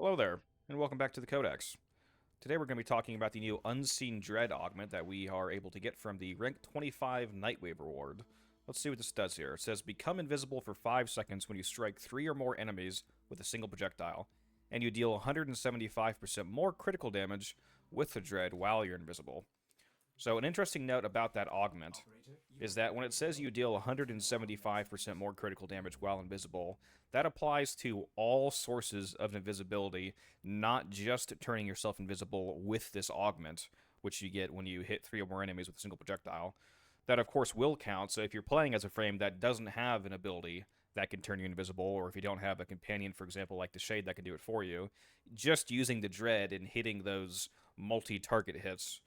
Hello there, and welcome back to the Codex. Today we're going to be talking about the new Unseen Dread augment that we are able to get from the Rank 25 Nightwave reward. Let's see what this does here. It says, become invisible for 5 seconds when you strike 3 or more enemies with a single projectile, and you deal 175% more critical damage with the Dread while you're invisible. So an interesting note about that augment is that when it says you deal 175% more critical damage while invisible, that applies to all sources of invisibility, not just turning yourself invisible with this augment, which you get when you hit 3 or more enemies with a single projectile. That, of course, will count, so if you're playing as a frame that doesn't have an ability that can turn you invisible, or if you don't have a companion, for example, like the Shade that can do it for you, just using the Dread and hitting those multi-target hits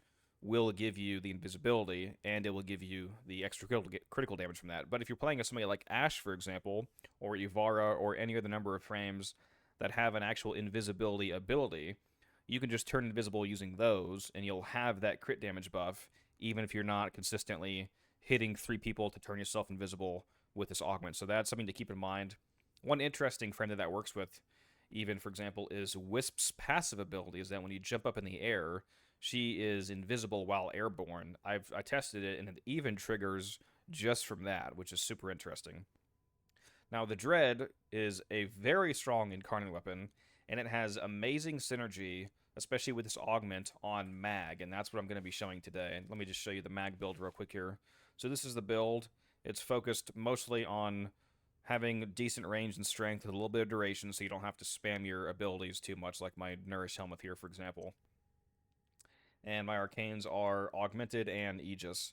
will give you the invisibility, and it will give you the extra critical damage from that. But if you're playing as somebody like Ashe, for example, or Ivara, or any other number of frames that have an actual invisibility ability, you can just turn invisible using those, and you'll have that crit damage buff, even if you're not consistently hitting 3 people to turn yourself invisible with this augment. So that's something to keep in mind. One interesting frame that works with, even, for example, is Wisp's passive ability, is that when you jump up in the air, she is invisible while airborne. I tested it, and it even triggers just from that, which is super interesting. Now, the Dread is a very strong Incarnate weapon, and it has amazing synergy, especially with this augment on Mag, and that's what I'm going to be showing today. Let me just show you the Mag build real quick here. So this is the build. It's focused mostly on having decent range and strength with a little bit of duration, so you don't have to spam your abilities too much, like my Nourish Helmet here, for example. And my arcanes are Augmented and Aegis.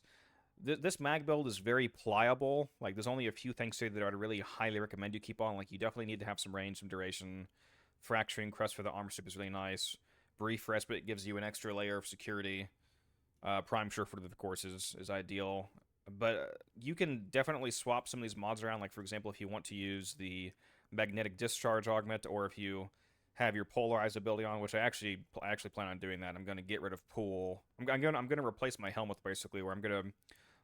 This mag build is very pliable. Like, there's only a few things to it that I'd really highly recommend you keep on. Like, you definitely need to have some range, some duration. Fracturing Crust for the armor strip is really nice. Brief Respite gives you an extra layer of security. Prime Surefoot, of course, is ideal. But you can definitely swap some of these mods around. Like, for example, if you want to use the Magnetic Discharge augment, or if you have your Polarized ability on, which I actually plan on doing that. I'm going to get rid of Pool. I'm going to replace my helmet, basically, where I'm going to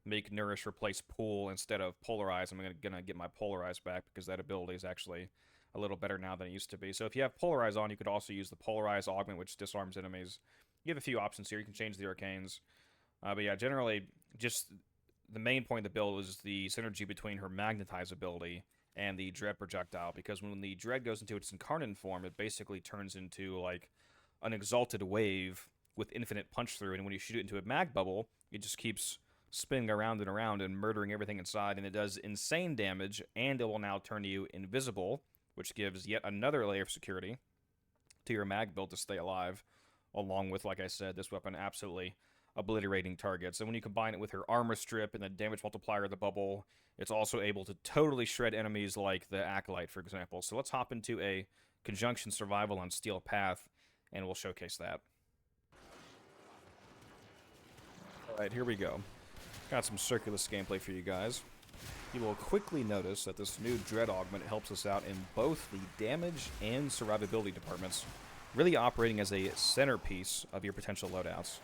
make Nourish replace Pool instead of Polarize. I'm going to get my Polarize back, because that ability is actually a little better now than it used to be. So if you have Polarize on, you could also use the Polarize augment, which disarms enemies. You have a few options here. You can change the arcanes. But yeah, generally, just the main point of the build is the synergy between her Magnetize ability and the Dread projectile, because when the Dread goes into its incarnate form, it basically turns into, like, an exalted wave with infinite punch through, and when you shoot it into a mag bubble, it just keeps spinning around and around and murdering everything inside, and it does insane damage, and it will now turn you invisible, which gives yet another layer of security to your mag build to stay alive, along with, like I said, this weapon absolutely obliterating targets. And when you combine it with her armor strip and the damage multiplier of the bubble, it's also able to totally shred enemies like the Acolyte, for example. So let's hop into a conjunction survival on Steel Path, and we'll showcase that. Alright, here we go. Got some Circulus gameplay for you guys. You will quickly notice that this new Dread augment helps us out in both the damage and survivability departments, really operating as a centerpiece of your potential loadouts.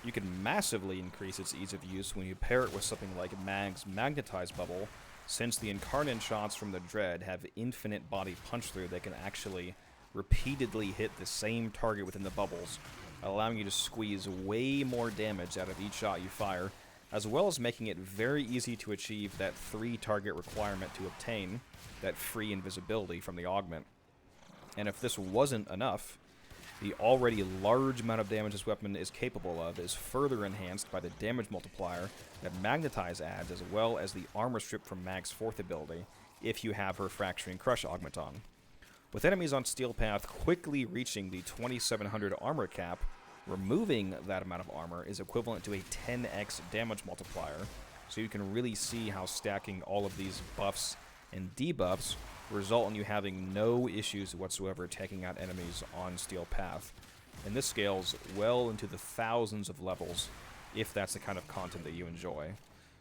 You can massively increase its ease of use when you pair it with something like Mag's Magnetize Bubble, since the Incarnate shots from the Dread have infinite body punch-through that can actually repeatedly hit the same target within the bubbles, allowing you to squeeze way more damage out of each shot you fire, as well as making it very easy to achieve that 3-target requirement to obtain that free invisibility from the augment. And if this wasn't enough, the already large amount of damage this weapon is capable of is further enhanced by the damage multiplier that Magnetize adds, as well as the armor strip from Mag's 4th ability, if you have her Fracturing Crush augment on. With enemies on Steel Path quickly reaching the 2700 armor cap, removing that amount of armor is equivalent to a 10x damage multiplier, so you can really see how stacking all of these buffs and debuffs result in you having no issues whatsoever taking out enemies on Steel Path. And this scales well into the thousands of levels, if that's the kind of content that you enjoy.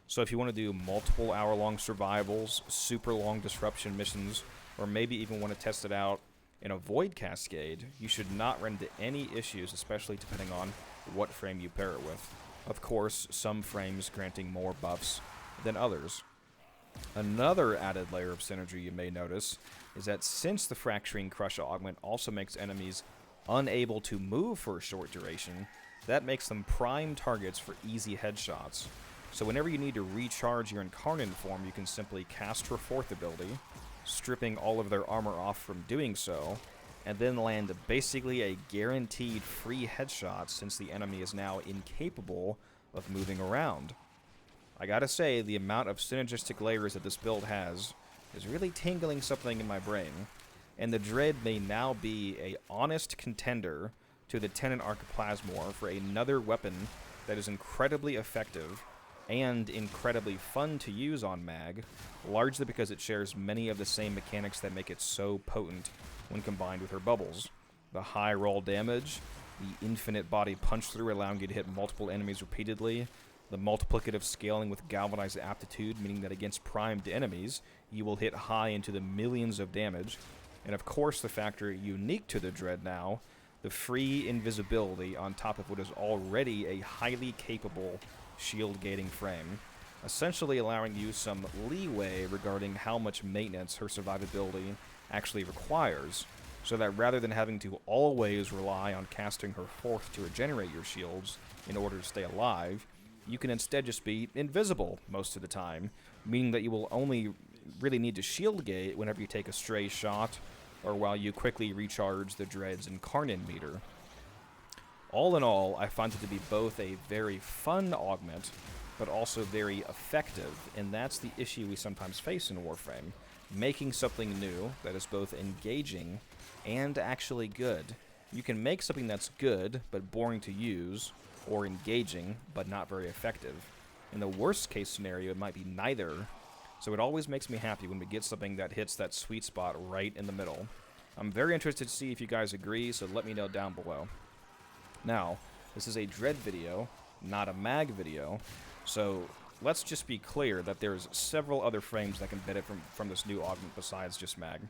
So if you want to do multiple hour-long survivals, super long disruption missions, or maybe even want to test it out in a Void Cascade, you should not run into any issues, especially depending on what frame you pair it with. Of course, some frames granting more buffs than others. Another added layer of synergy you may notice is that since the Fracturing Crush augment also makes enemies unable to move for a short duration, that makes them prime targets for easy headshots. So whenever you need to recharge your Incarnate form, you can simply cast her 4th ability, stripping all of their armor off from doing so, and then land basically a guaranteed free headshot since the enemy is now incapable of moving around. I gotta say, the amount of synergistic layers that this build has is really tingling something in my brain, and the Dread may now be a honest contender to the Tenon Archiplasmor for another weapon that is incredibly effective and incredibly fun to use on Mag, largely because it shares many of the same mechanics that make it so potent when combined with her bubbles. The high roll damage, the infinite body punch through allowing you to hit multiple enemies repeatedly, the multiplicative scaling with galvanized aptitude, meaning that against primed enemies, you will hit high into the millions of damage, and of course the factor unique to the Dread now, the free invisibility on top of what is already a highly capable shield gating frame, essentially allowing you some leeway regarding how much maintenance her survivability actually requires, so that rather than having to always rely on casting her 4th to regenerate your shields in order to stay alive, you can instead just be invisible most of the time, meaning that you will only really need to shield gate whenever you take a stray shot or while you quickly recharge the Dread's Incarnate meter. All in all, I find it to be both a very fun augment, but also very effective, and that's the issue we sometimes face in Warframe, making something new that is both engaging and actually good. You can make something that's good, but boring to use, or engaging, but not very effective. In the worst case scenario, it might be neither, so it always makes me happy when we get something that hits that sweet spot right in the middle. I'm very interested to see if you guys agree, so let me know down below. Now, this is a Dread video, not a Mag video, so let's just be clear that there's several other frames that can benefit from this new augment besides just Mag.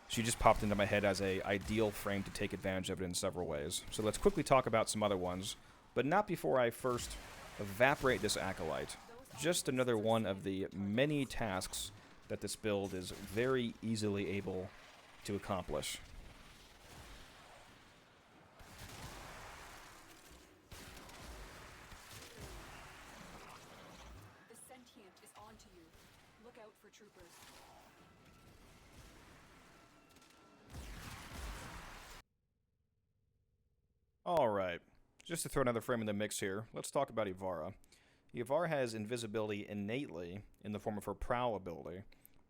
She just popped into my head as an ideal frame to take advantage of it in several ways. So let's quickly talk about some other ones, but not before I first evaporate this Acolyte. Just another one of the many tasks that this build is very easily able to accomplish. The sentient is onto you. Look out for troopers. Alright, just to throw another frame in the mix here, let's talk about Ivara. Ivara has invisibility innately in the form of her Prowl ability.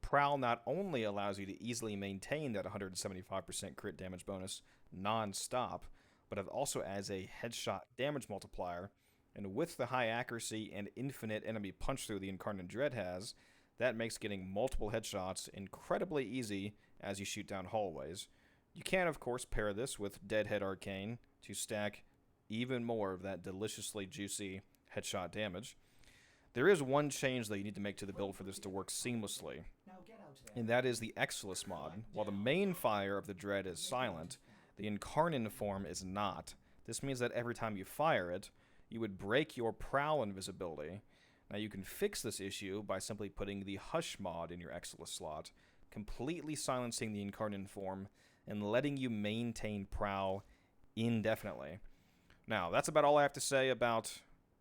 Prowl not only allows you to easily maintain that 175% crit damage bonus non-stop, but it also adds a headshot damage multiplier, and with the high accuracy and infinite enemy punch through the Incarnate Dread has, that makes getting multiple headshots incredibly easy as you shoot down hallways. You can, of course, pair this with Deadhead Arcane to stack even more of that deliciously juicy headshot damage. There is one change that you need to make to the build for this to work seamlessly, and that is the Exilus mod. While the main fire of the Dread is silent, the Incarnate form is not. This means that every time you fire it, you would break your Prowl invisibility. Now you can fix this issue by simply putting the Hush mod in your Exilus slot, completely silencing the Incarnate form and letting you maintain Prowl indefinitely. Now, that's about all I have to say about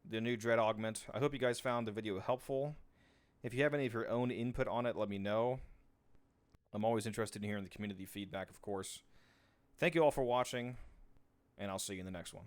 the new Dread Augment. I hope you guys found the video helpful. If you have any of your own input on it, let me know. I'm always interested in hearing the community feedback, of course. Thank you all for watching, and I'll see you in the next one.